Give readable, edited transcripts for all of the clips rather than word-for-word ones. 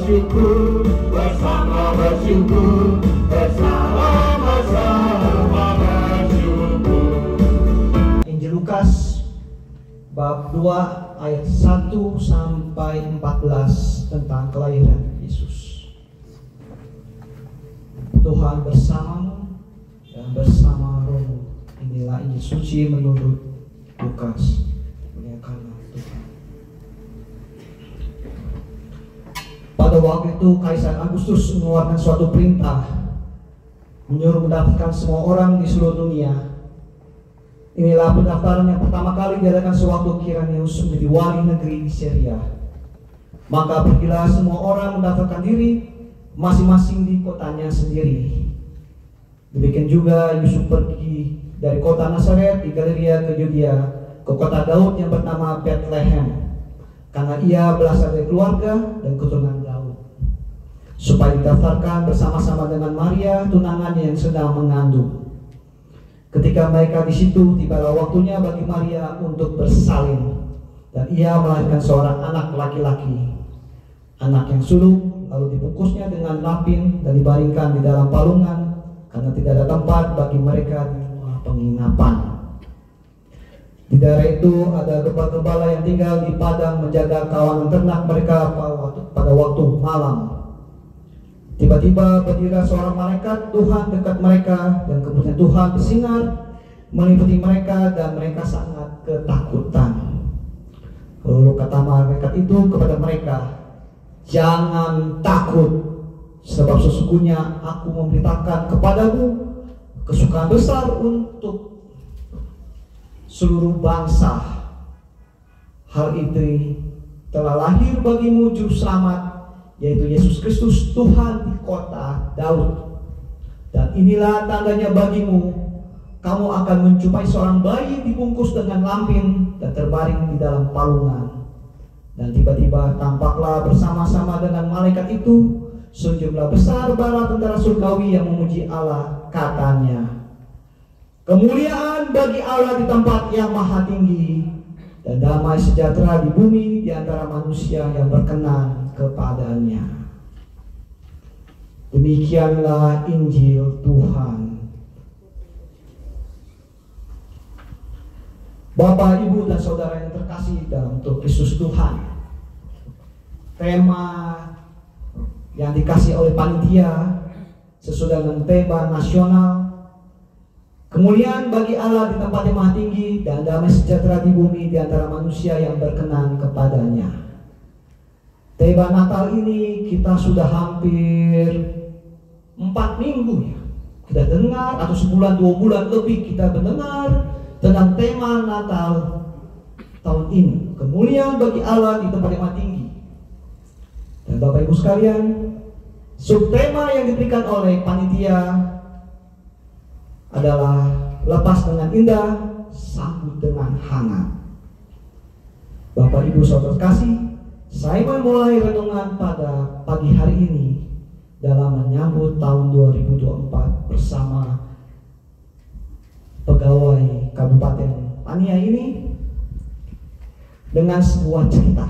bersyukur, bersama bersyukur, bersama-sama bersyukur. Injil Lukas bab 2 ayat 1 sampai 14 tentang kelahiran Yesus. Tuhan bersamamu dan bersama rohmu. Inilah Injil suci menurut Lukas. Muliakanlah Tuhan. Pada waktu itu Kaisar Agustus mengeluarkan suatu perintah, menyuruh mendaftarkan semua orang di seluruh dunia. Inilah pendaftaran yang pertama kali diadakan sewaktu Kirenius menjadi wali negeri di Syria. Maka pergilah semua orang mendaftarkan diri masing-masing di kotanya sendiri. Demikian juga Yusuf pergi dari kota Nazaret di Galilea ke Yudea, ke kota Daud yang bernama Bethlehem, karena ia berasal dari keluarga dan keturunan Daud, supaya didaftarkan bersama-sama dengan Maria tunangannya yang sedang mengandung. Ketika mereka di situ, tibalah waktunya bagi Maria untuk bersalin, dan ia melahirkan seorang anak laki-laki, anak yang sulung. Lalu dibungkusnya dengan lapin dan dibaringkan di dalam palungan, karena tidak ada tempat bagi mereka di rumah penginapan. Di daerah itu ada gembala-gembala yang tinggal di padang menjaga kawanan ternak mereka pada waktu malam. Tiba-tiba berdirilah seorang malaikat Tuhan dekat mereka, dan kemudian Tuhan bersinar meliputi mereka, dan mereka sangat ketakutan. Lalu kata malaikat itu kepada mereka, "Jangan takut, sebab sesungguhnya aku memberitakan kepadamu kesukaan besar untuk seluruh bangsa. Hal itu telah lahir bagimu juru selamat, yaitu Yesus Kristus Tuhan di kota Daud. Dan inilah tandanya bagimu, kamu akan menjumpai seorang bayi dibungkus dengan lampin dan terbaring di dalam palungan." Dan tiba-tiba tampaklah bersama-sama dengan malaikat itu sejumlah besar bala tentara surgawi yang memuji Allah, katanya, "Kemuliaan bagi Allah di tempat yang maha tinggi, dan damai sejahtera di bumi di antara manusia yang berkenan kepadanya." Demikianlah Injil Tuhan. Bapak, Ibu, dan saudara yang terkasih dalam Kristus Tuhan, tema yang dikasih oleh panitia sesudah dengan tema nasional, kemuliaan bagi Allah di tempat yang maha tinggi dan damai sejahtera di bumi di antara manusia yang berkenan kepadanya. Tema Natal ini kita sudah hampir 4 minggu ya kita dengar, atau sebulan 2 bulan lebih kita mendengar tentang tema Natal tahun ini, kemuliaan bagi Allah di tempat yang maha tinggi. Dan Bapak Ibu sekalian, subtema yang diberikan oleh panitia adalah lepas dengan indah, sambut dengan hangat. Bapak Ibu saudara kasih, saya memulai renungan pada pagi hari ini dalam menyambut tahun 2024 bersama pegawai Kabupaten Pania ini dengan sebuah cerita.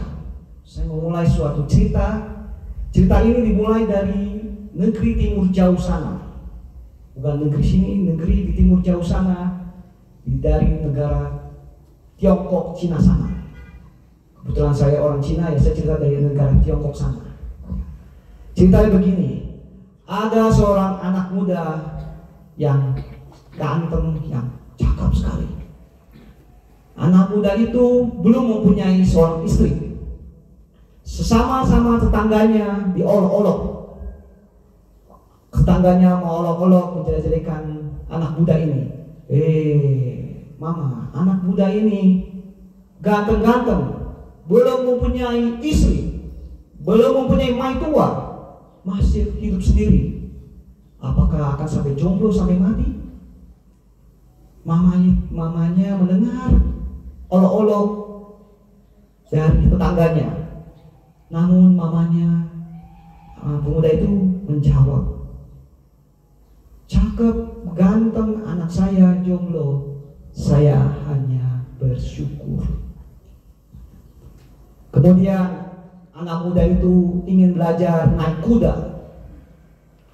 Saya memulai suatu cerita. Cerita ini dimulai dari negeri timur jauh sana. Bukan negeri sini, negeri di timur jauh sana, dari negara Tiongkok, Cina sana. Kebetulan saya orang Cina, ya saya cerita dari negara Tiongkok sana. Ceritanya begini, ada seorang anak muda yang ganteng, yang cakep sekali. Anak muda itu belum mempunyai seorang istri. Sesama-sama tetangganya diolok-olok. Tetangganya mau olok-olok menjelek-jelekan anak muda ini. Mama, anak muda ini ganteng-ganteng, belum mempunyai istri, belum mempunyai maitua, masih hidup sendiri. Apakah akan sampai jomblo sampai mati? Mamanya mendengar olok-olok dari tetangganya. Namun mamanya, pemuda itu menjawab, "Cakep, ganteng anak saya jomblo, saya hanya bersyukur." Kemudian anak muda itu ingin belajar naik kuda,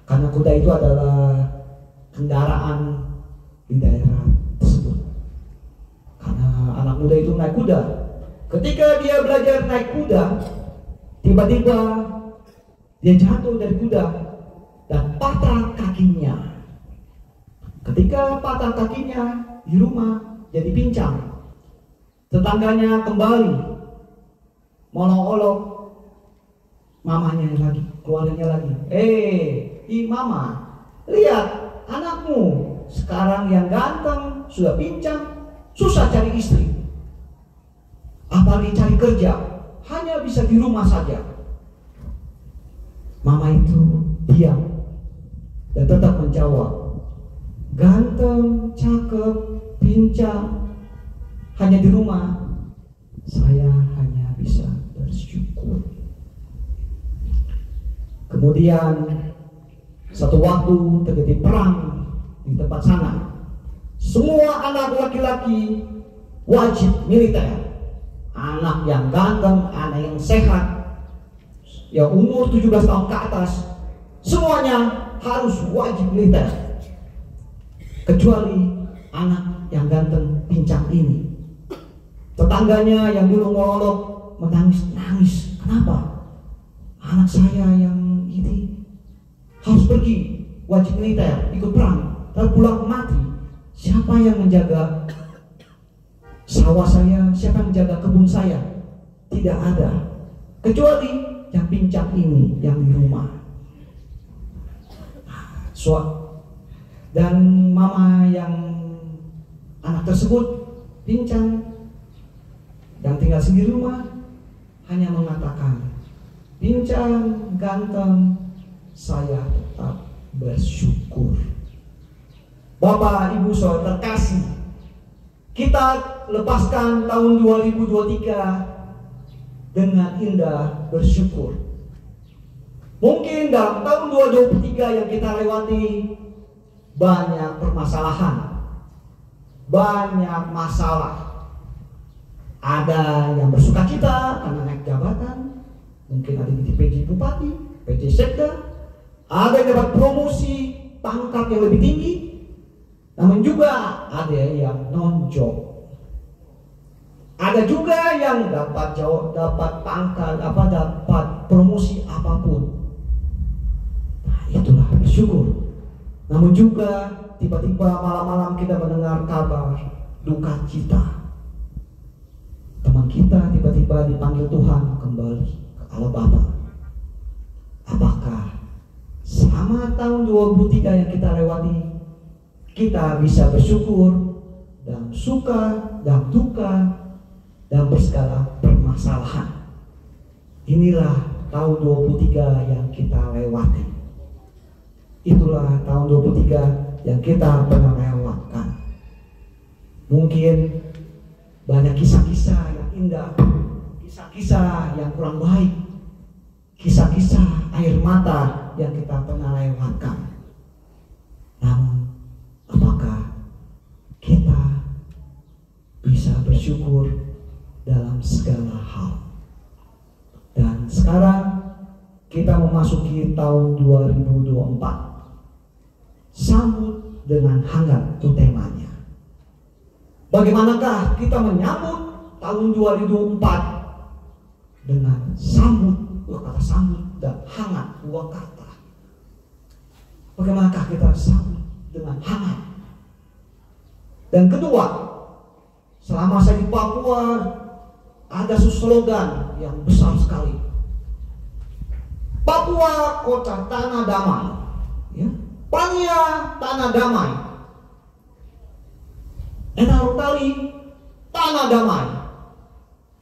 karena kuda itu adalah kendaraan di daerah tersebut. Karena anak muda itu naik kuda, ketika dia belajar naik kuda, tiba-tiba dia jatuh dari kuda dan patah kakinya. Ketika patah kakinya di rumah jadi pincang, tetangganya kembali molong-olok mamanya lagi, keluarganya lagi. Mama, lihat anakmu sekarang yang ganteng sudah pincang, susah cari istri, apalagi cari kerja, hanya bisa di rumah saja. Mama itu diam dan tetap menjawab, ganteng, cakep, pincang, hanya di rumah, saya hanya bisa bersyukur. Kemudian satu waktu terjadi perang di tempat sana. Semua anak laki-laki wajib militer. Anak yang ganteng, anak yang sehat, yang umur 17 tahun ke atas, semuanya harus wajib militer. Kecuali anak yang ganteng pincang ini. Tetangganya yang dulu ngolok menangis. Kenapa? Anak saya yang ini harus pergi wajib militer, ikut perang, dan pulang mati. Siapa yang menjaga sawah saya? Siapa yang menjaga kebun saya? Tidak ada, kecuali yang pincang ini yang di rumah. Dan mama yang anak tersebut pincang yang tinggal sendiri rumah hanya mengatakan, pincang, ganteng, saya tetap bersyukur. Bapak, Ibu, Saudara terkasih, kita lepaskan tahun 2023 dengan indah bersyukur. Mungkin dalam tahun 2023 yang kita lewati banyak permasalahan, banyak masalah. Ada yang bersuka cita karena naik jabatan, mungkin ada di PJ Bupati, PJ Sekda, ada yang dapat promosi pangkat yang lebih tinggi, namun juga ada yang non-job. Ada juga yang dapat pangkat, dapat promosi apapun. Nah, itulah bersyukur. Namun juga tiba-tiba malam-malam kita mendengar kabar duka cita. Teman kita tiba-tiba dipanggil Tuhan kembali ke Allah Bapa. Apakah selama tahun 2023 yang kita lewati, kita bisa bersyukur dalam suka, dalam duka, dalam segala permasalahan? Inilah tahun 2023 yang kita lewati. Itulah tahun 2023 yang kita pernah lewatkan. Mungkin banyak kisah-kisah yang indah, kisah-kisah yang kurang baik, kisah-kisah air mata yang kita pernah lewatkan. Namun, apakah kita bisa bersyukur dalam segala hal? Dan sekarang kita memasuki tahun 2024. Sambut dengan hangat itu temanya. Bagaimanakah kita menyambut tahun 2024 dengan sambut, dua kata sambut, dan hangat, dua kata. Bagaimanakah kita sambut dengan hangat? Dan kedua, selama saya di Papua ada slogan yang besar sekali. Papua kota tanah damai, ya. Pania tanah damai. Enarutali tanah damai.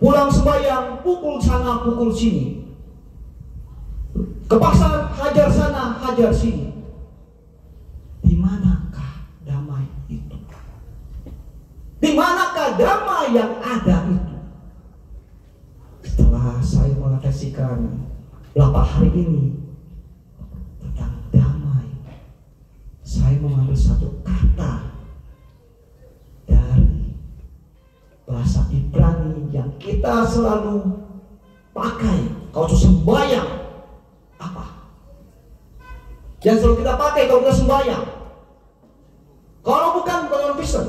Pulang sembahyang pukul sana pukul sini. Ke pasar hajar sana hajar sini. Di manakah damai itu? Di manakah damai yang ada itu? Setelah saya merefleksikan beberapa hari ini tentang damai, saya mengambil satu kata dari bahasa Ibrani yang kita selalu pakai Kalau sembahyang apa? Yang selalu kita pakai kalau kita sembahyang. Kalau bukan orang Kristen,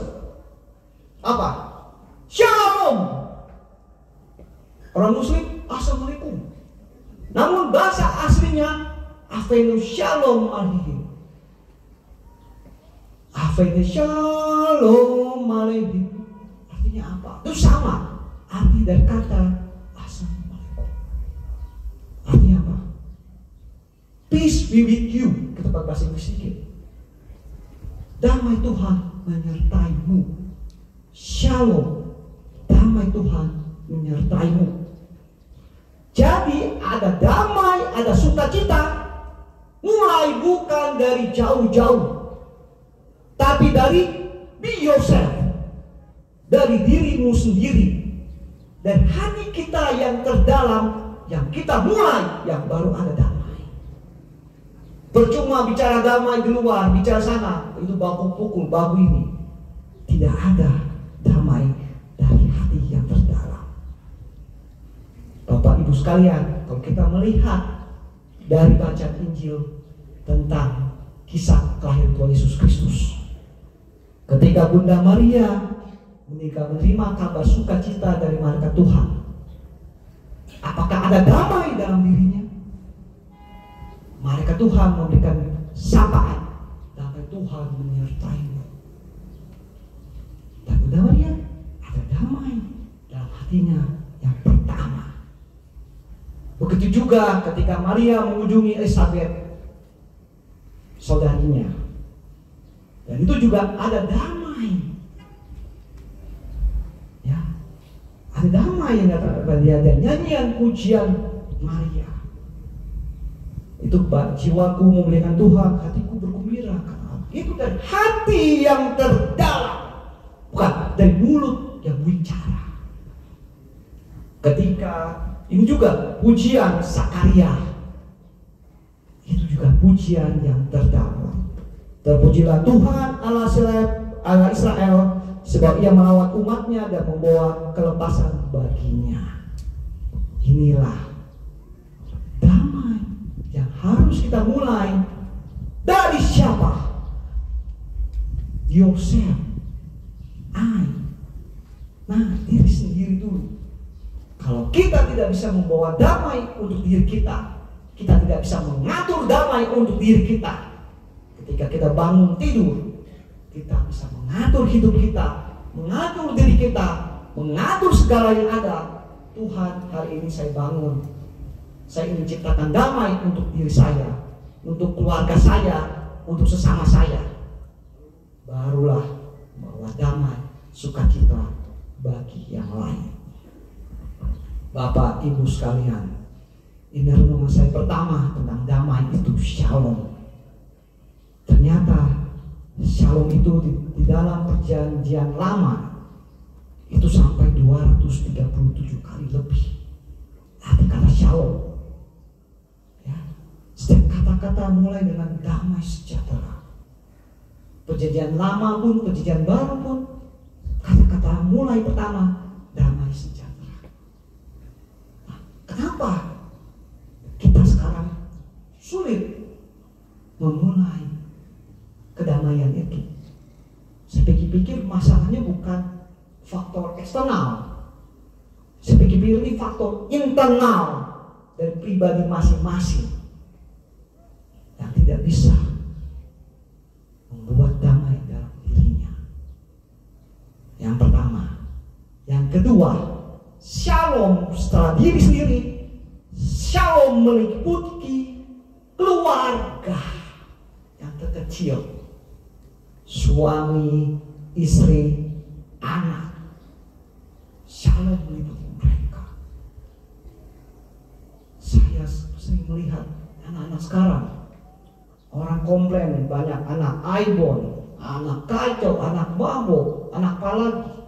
apa? Shalom. Orang Muslim, Assalamualaikum. Namun bahasa aslinya Avenu Shalom Alaihim. Avenu Shalom Alaihim. Artinya apa? Itu sama. Arti dari kata Assalamualaikum. Artinya apa? Peace be with you. Kita pakai bahasa Inggris sedikit. Damai Tuhan menyertaimu. Shalom. Damai Tuhan menyertaimu. Jadi ada damai, ada sukacita. Mulai bukan dari jauh-jauh, tapi dari be yourself. Dari dirimu sendiri. Dan hati kita yang terdalam, yang kita mulai, yang baru ada damai. Percuma bicara damai di luar, bicara sana, itu baku pukul, baku ini. Tidak ada damai dari hati yang terdalam. Bapak Ibu sekalian, kalau kita melihat dari bacaan Injil tentang kisah kelahiran Tuhan Yesus Kristus, ketika Bunda Maria menerima kabar sukacita dari malaikat Tuhan, apakah ada damai dalam dirinya? Malaikat Tuhan memberikan sapaan, damai Tuhan menyertaimu. Dan Bunda Maria ada damai dalam hatinya yang pertama. Begitu juga ketika Maria mengunjungi Elizabeth, saudarinya, dan itu juga ada damai. Ya, ada damai yang datang dari nyanyian pujian Maria. Itu jiwaku memuliakan Tuhan, hatiku bergembira. Itu dari hati yang terdalam, bukan dari mulut yang bicara. Ketika ini juga pujian Zakaria, itu juga pujian yang terdalam. Terpujilah Tuhan Allah Israel, sebab ia merawat umatnya dan membawa kelepasan baginya. Inilah damai yang harus kita mulai dari siapa? Yourself, I. Nah, diri sendiri dulu. Kalau kita tidak bisa membawa damai untuk diri kita, kita tidak bisa mengatur damai untuk diri kita. Ketika kita bangun tidur, kita bisa mengatur hidup kita, mengatur diri kita, mengatur segala yang ada. Tuhan, hari ini saya bangun, saya ingin ciptakan damai untuk diri saya, untuk keluarga saya, untuk sesama saya. Barulah bawa damai, sukacita bagi yang lain. Bapak Ibu sekalian, ini renungan saya pertama tentang damai itu shalom. Ternyata shalom itu di dalam perjanjian lama itu sampai 237 kali lebih arti kata shalom. Ya, setiap kata-kata mulai dengan damai sejahtera. Perjanjian lama pun, perjanjian baru pun, kata-kata mulai pertama damai sejahtera. Kenapa kita sekarang sulit memulai kedamaian itu? Saya pikir-pikir masalahnya bukan faktor eksternal. Saya pikir-pikir ini faktor internal dari pribadi masing-masing yang tidak bisa membuat damai dalam dirinya. Yang pertama. Yang kedua, shalom setelah diri sendiri, shalom meliputi keluarga yang terkecil, suami, istri, anak. Shalom meliputi mereka. Saya sering melihat anak-anak sekarang, orang komplain banyak anak aibon, anak kacau, anak mabuk, anak apalagi.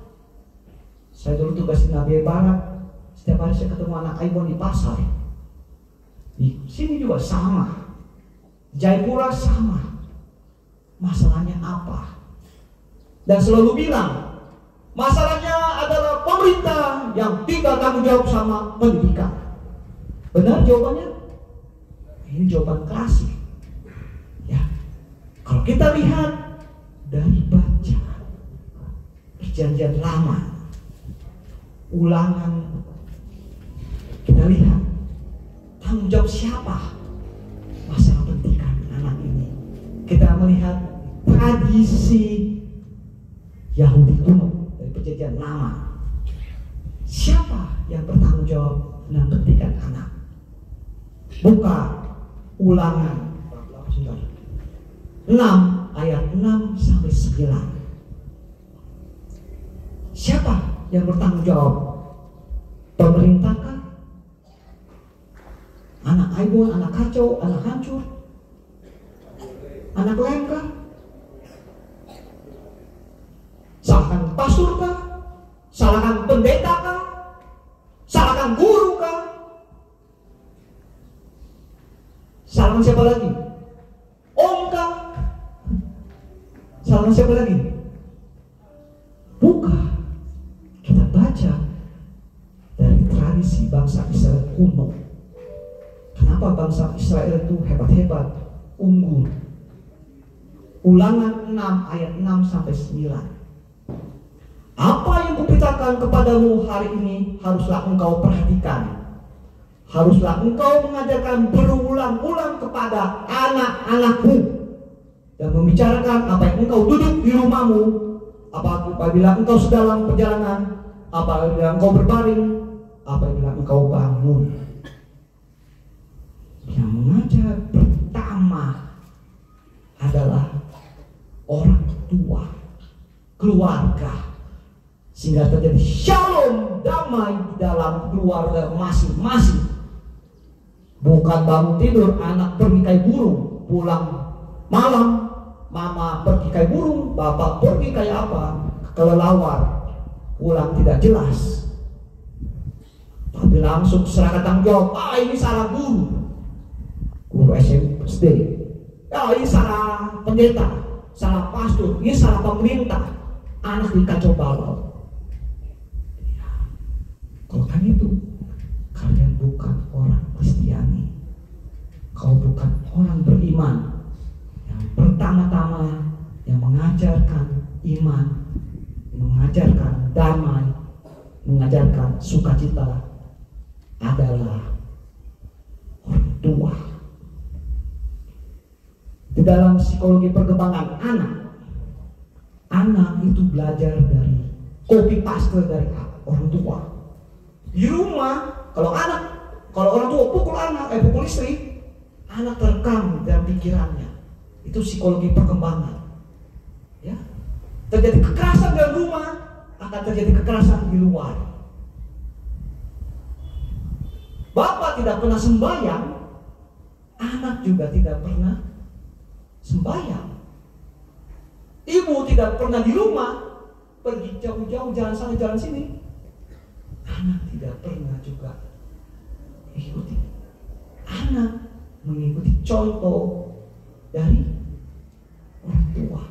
Saya dulu tugas di Nabi Barat, setiap hari saya ketemu anak aibon di pasar. Di sini juga sama, Jayapura sama. Masalahnya apa? Dan selalu bilang, masalahnya adalah pemerintah yang tidak tanggung jawab sama pendidikan. Benar jawabannya? Ini jawaban klasik. Ya, kalau kita lihat dari baca Perjanjian Lama, Ulangan, kita lihat tanggung jawab siapa masalah pendidikan anak ini. Kita melihat tradisi Yahudi kuno dari Perjanjian Lama. Siapa yang bertanggung jawab dengan pendidikan anak? Buka Ulangan 6 ayat 6 sampai 9. Siapa yang bertanggung jawab? Pemerintah kah? Anak aibon, anak kacau, anak hancur? Anak lem kah? Salahkan pastor kah? Salahkan pendeta kah? Salahkan guru kah? Salahkan siapa lagi? Om kah? Salahkan siapa lagi? Buka. Kita baca dari tradisi bangsa Israel kuno. Kenapa bangsa Israel itu hebat-hebat, unggul? Ulangan 6 ayat 6 sampai 9. Apa yang kuperintahkan kepadamu hari ini haruslah engkau perhatikan. Haruslah engkau mengajarkan berulang-ulang kepada anak-anakmu dan membicarakan apa yang engkau duduk di rumahmu, apabila engkau sedang perjalanan, apabila engkau berbaring, apabila engkau bangun. Yang mengajar pertama adalah orang tua, keluarga, sehingga terjadi shalom, damai di dalam keluarga masing-masing. Bukan bangun tidur, anak pergi kayak burung, pulang malam, mama pergi kayak burung, bapak pergi kayak apa, kelelawar, pulang tidak jelas. Tapi langsung serahkan tanggung jawab. Ini salah guru SD. Ini salah pendeta, salah pastor, ini salah pemerintah. Anak dikacau balau. Kalau kan itu, kalian bukan orang Kristiani. Kau bukan orang beriman. Yang pertama-tama yang mengajarkan iman, mengajarkan damai, mengajarkan sukacita adalah orang tua. Di dalam psikologi perkembangan anak itu belajar dari copy paste dari orang tua. Di rumah, kalau orang tua pukul pukul istri, anak terekam dalam pikirannya. Itu psikologi perkembangan. Ya, terjadi kekerasan dalam rumah, akan terjadi kekerasan di luar. Bapak tidak pernah sembahyang, anak juga tidak pernah sembahyang. Ibu tidak pernah di rumah, pergi jauh-jauh jalan sana jalan sini, anak tidak pernah juga mengikuti. Anak mengikuti contoh dari orang tua.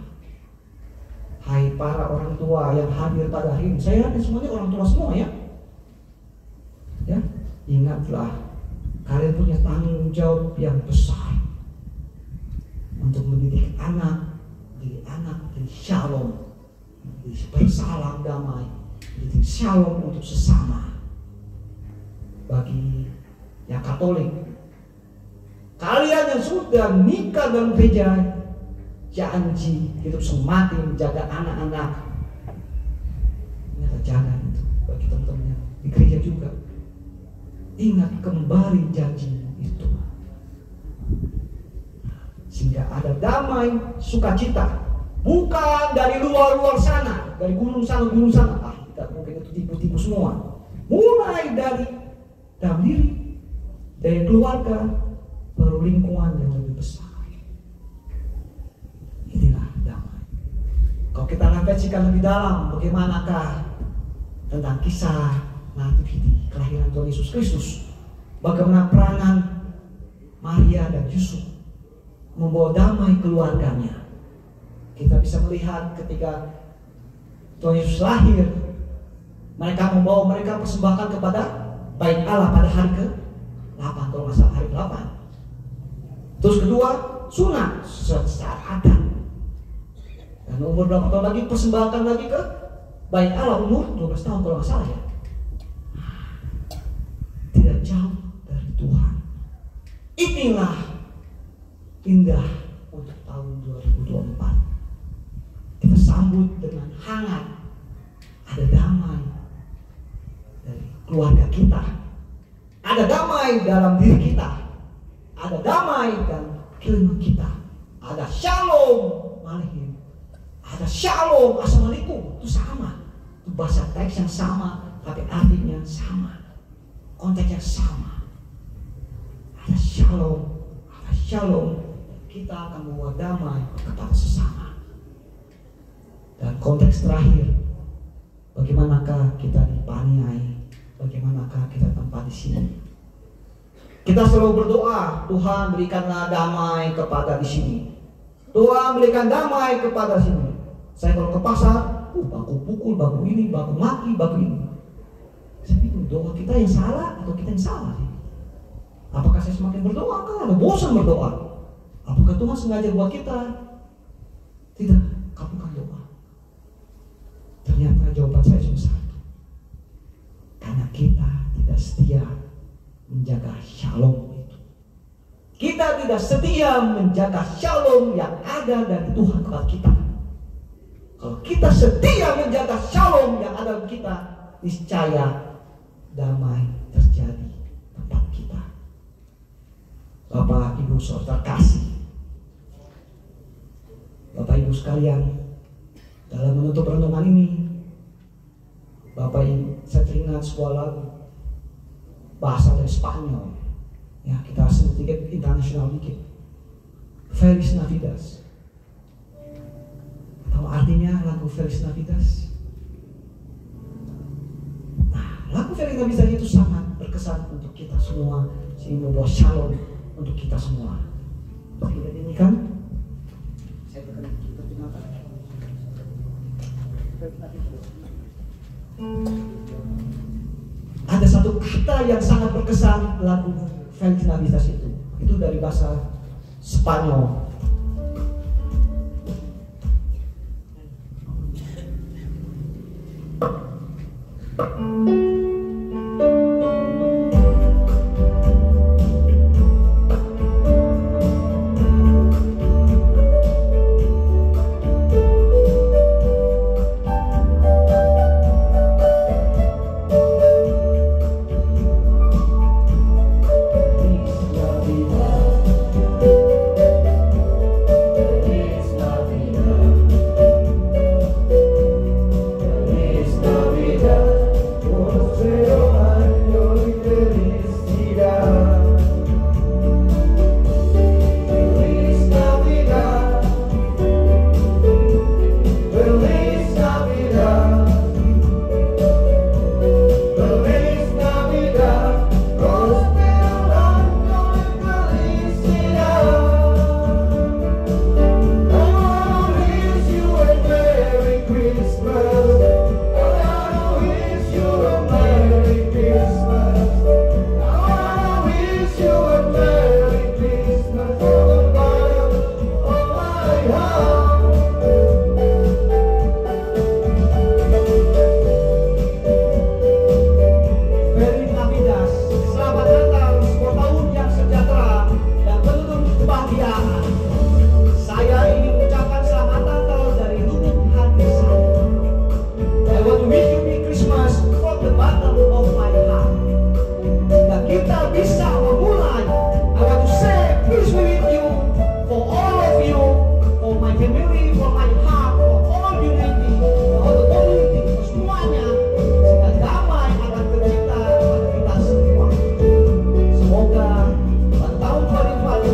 Hai para orang tua yang hadir pada hari ini, saya yakin semuanya orang tua semua ya. Ya, ingatlah kalian punya tanggung jawab yang besar untuk mendidik anak, jadi shalom, jadi bersalam damai, jadi shalom untuk sesama. Bagi yang Katolik, kalian yang sudah nikah dalam gereja, janji hidup semati menjaga anak-anak. Ini ada jalan itu bagi teman-teman di gereja juga. Ingat kembali janji itu, sehingga ada damai, sukacita, bukan dari luar sana, dari gunung sana. Kita mungkin itu tipu-tipu semua. Mulai dari dalam diri, dari keluarga, baru lingkungan yang lebih besar. Inilah damai. Kalau kita refleksikan lebih dalam, bagaimanakah tentang kisah nativiti kelahiran Tuhan Yesus Kristus, bagaimana peranan Maria dan Yusuf membawa damai keluarganya. Kita bisa melihat ketika Tuhan Yesus lahir, mereka persembahkan kepada baik Allah pada hari 8 kalau nggak salah, hari 8. Terus kedua, sunat secara adat. Dan umur berapa tahun lagi persembahkan lagi ke Bait Allah, umur 12 tahun kalau nggak salah ya. Tidak jauh dari Tuhan. Inilah indah untuk tahun 2024. Kita sambut dengan hangat. Ada damai dari keluarga kita. Ada damai dalam diri kita. Ada damai dalam kelima kita. Ada shalom alaikum. Ada shalom assalamualaikum. Itu sama. Itu bahasa teks yang sama, tapi artinya sama. Konteksnya sama. Ada shalom. Ada shalom. Kita akan membawa damai kepada sesama. Dan konteks terakhir, bagaimanakah kita dipaniai? Bagaimanakah kita tempat di sini? Kita selalu berdoa, Tuhan berikanlah damai kepada di sini. Tuhan berikan damai kepada sini. Saya kalau ke pasar, baku pukul, baku ini, baku maki, baku ini. Saya bingung, doa kita yang salah atau kita yang salah sih? Apakah saya semakin berdoa kah? Atau bosan berdoa? Apakah Tuhan sengaja buat kita? Tidak, kabulkan doa. Ternyata jawaban saya cuma satu. Karena kita tidak setia menjaga shalom itu. Kita tidak setia menjaga shalom yang ada dari Tuhan kepada kita. Kalau kita setia menjaga shalom yang ada dalam kita, niscaya damai terjadi tempat kita. Bapak, Ibu, Saudara kasih, Bapak Ibu sekalian, dalam menutup renungan ini, Bapak Ibu, saya teringat sebuah lagu bahasa dari Spanyol. Ya, kita sedikit internasional dikit. Feliz Navidad. Tahu artinya lagu Feliz Navidad? Nah, lagu Feliz Navidad itu sangat berkesan untuk kita semua, sehingga membawa shalom untuk kita semua. Kita nyanyikan. Saya perkenalkan. Ada satu kata yang sangat berkesan lagu Feliz Navidad itu. Itu dari bahasa Spanyol.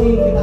Kita